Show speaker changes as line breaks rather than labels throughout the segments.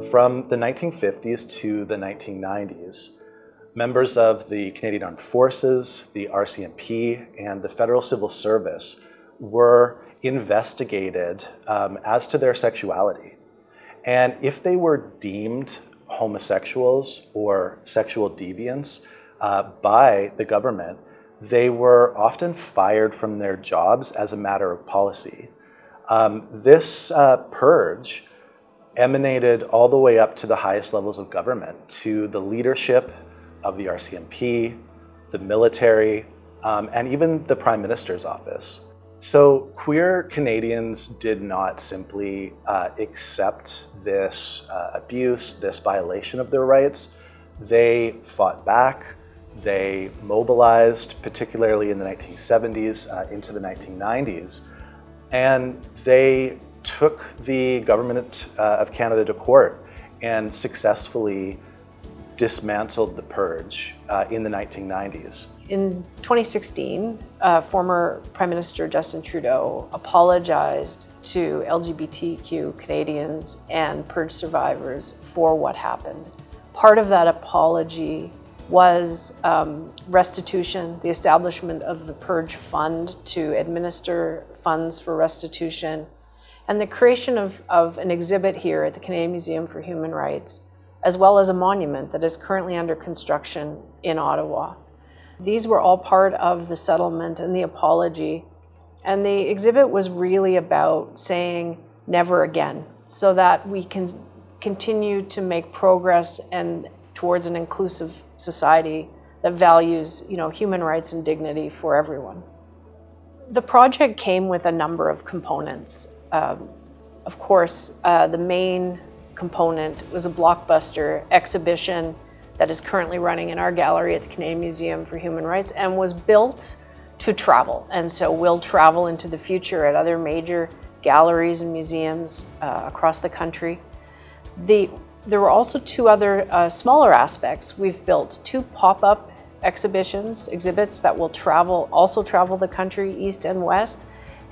From the 1950s to the 1990s, members of the Canadian Armed Forces, the RCMP, and the Federal Civil Service were investigated as to their sexuality. And if they were deemed homosexuals or sexual deviants by the government, they were often fired from their jobs as a matter of policy. This purge emanated all the way up to the highest levels of government, to the leadership of the RCMP, the military, and even the Prime Minister's office. So queer Canadians did not simply accept this abuse, this violation of their rights. They fought back, they mobilized, particularly in the 1970s into the 1990s, and they took the government of Canada to court and successfully dismantled the purge in the 1990s.
In 2016, former Prime Minister Justin Trudeau apologized to LGBTQ Canadians and purge survivors for what happened. Part of that apology was restitution, the establishment of the Purge Fund to administer funds for restitution, and the creation of an exhibit here at the Canadian Museum for Human Rights, as well as a monument that is currently under construction in Ottawa. These were all part of the settlement and the apology, and the exhibit was really about saying never again, so that we can continue to make progress and towards an inclusive society that values, human rights and dignity for everyone. The project came with a number of components. Of course, the main component was a blockbuster exhibition that is currently running in our gallery at the Canadian Museum for Human Rights and was built to travel. And so we'll travel into the future at other major galleries and museums across the country. There were also two other smaller aspects. We've built two pop-up exhibits that will also travel the country east and west.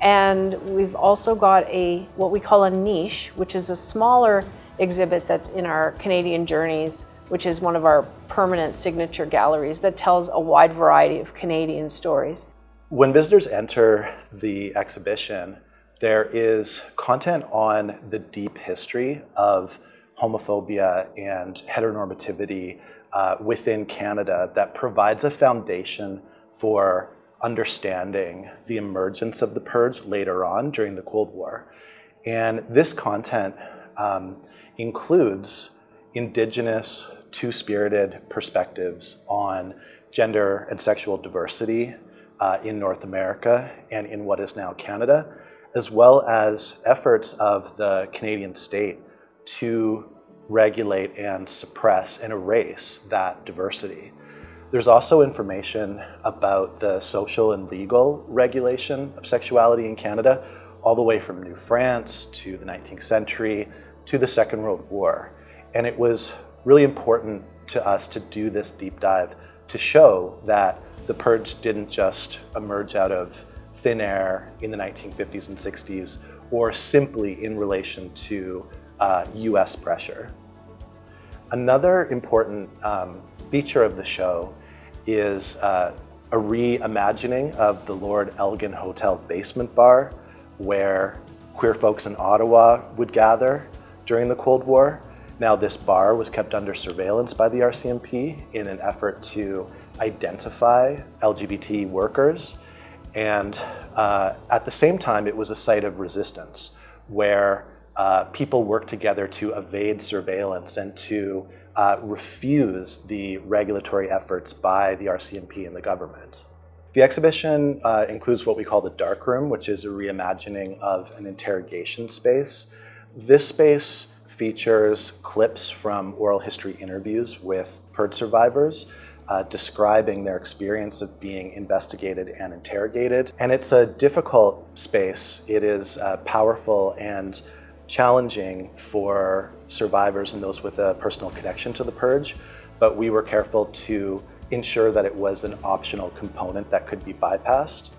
And we've also got what we call a niche, which is a smaller exhibit that's in our Canadian Journeys, which is one of our permanent signature galleries that tells a wide variety of Canadian stories.
When visitors enter the exhibition, there is content on the deep history of homophobia and heteronormativity within Canada that provides a foundation for understanding the emergence of the purge later on during the Cold War. And this content includes Indigenous, two-spirited perspectives on gender and sexual diversity in North America and in what is now Canada, as well as efforts of the Canadian state to regulate and suppress and erase that diversity. There's also information about the social and legal regulation of sexuality in Canada, all the way from New France to the 19th century to the Second World War. And it was really important to us to do this deep dive to show that the purge didn't just emerge out of thin air in the 1950s and 60s, or simply in relation to US pressure. Another important feature of the show is a reimagining of the Lord Elgin Hotel basement bar, where queer folks in Ottawa would gather during the Cold War. Now, this bar was kept under surveillance by the RCMP in an effort to identify LGBT workers. And at the same time, it was a site of resistance where people worked together to evade surveillance and to refuse the regulatory efforts by the RCMP and the government. The exhibition includes what we call the dark room, which is a reimagining of an interrogation space. This space features clips from oral history interviews with purge survivors, describing their experience of being investigated and interrogated. And it's a difficult space. It is powerful and challenging for survivors and those with a personal connection to the purge, but we were careful to ensure that it was an optional component that could be bypassed.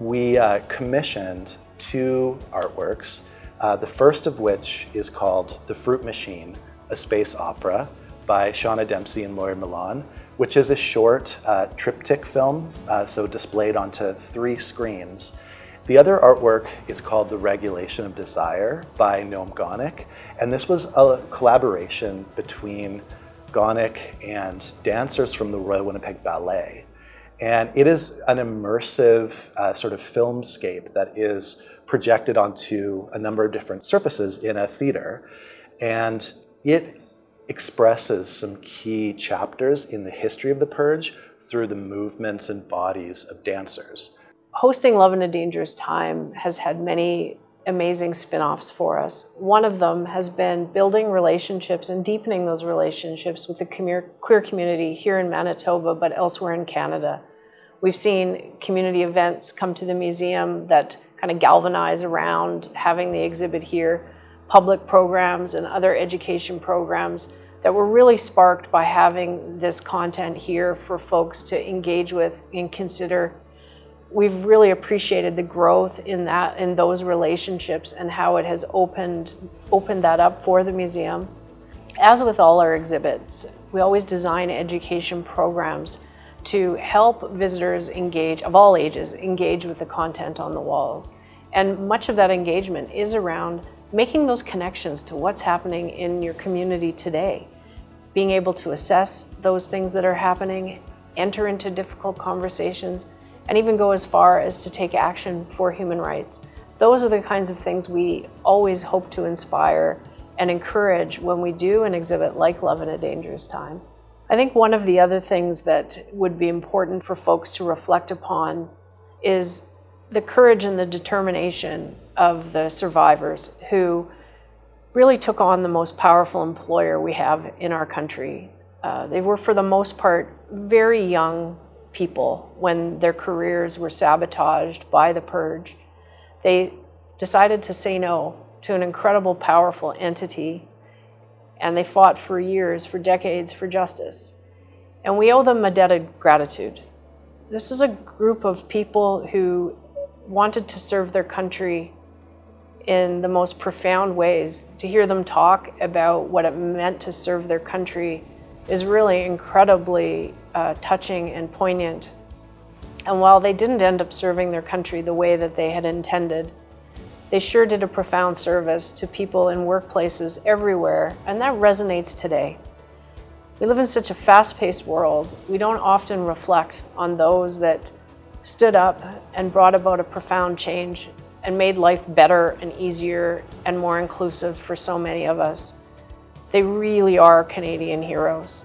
We commissioned two artworks The first of which is called The Fruit Machine, a space opera by Shauna Dempsey and Laurie Milan, which is a short triptych film, so displayed onto 3 screens. The other artwork is called The Regulation of Desire by Noam Gonick, and this was a collaboration between Gonick and dancers from the Royal Winnipeg Ballet. And it is an immersive sort of filmscape that is projected onto a number of different surfaces in a theater. And it expresses some key chapters in the history of the Purge through the movements and bodies of dancers.
Hosting Love in a Dangerous Time has had many amazing spin-offs for us. One of them has been building relationships and deepening those relationships with the queer community here in Manitoba, but elsewhere in Canada. We've seen community events come to the museum that kind of galvanize around having the exhibit here, public programs and other education programs that were really sparked by having this content here for folks to engage with and consider. We've really appreciated the growth in those relationships and how it has opened that up for the museum. As with all our exhibits, we always design education programs to help visitors engage, of all ages, engage with the content on the walls. And much of that engagement is around making those connections to what's happening in your community today, being able to assess those things that are happening, enter into difficult conversations, and even go as far as to take action for human rights. Those are the kinds of things we always hope to inspire and encourage when we do an exhibit like Love in a Dangerous Time. I think one of the other things that would be important for folks to reflect upon is the courage and the determination of the survivors who really took on the most powerful employer we have in our country. They were, for the most part, very young people when their careers were sabotaged by the Purge. They decided to say no to an incredible, powerful entity, and they fought for years, for decades, for justice. And we owe them a debt of gratitude. This was a group of people who wanted to serve their country in the most profound ways. To hear them talk about what it meant to serve their country is really incredibly touching and poignant. And while they didn't end up serving their country the way that they had intended, they sure did a profound service to people in workplaces everywhere, and that resonates today. We live in such a fast-paced world. We don't often reflect on those that stood up and brought about a profound change and made life better and easier and more inclusive for so many of us. They really are Canadian heroes.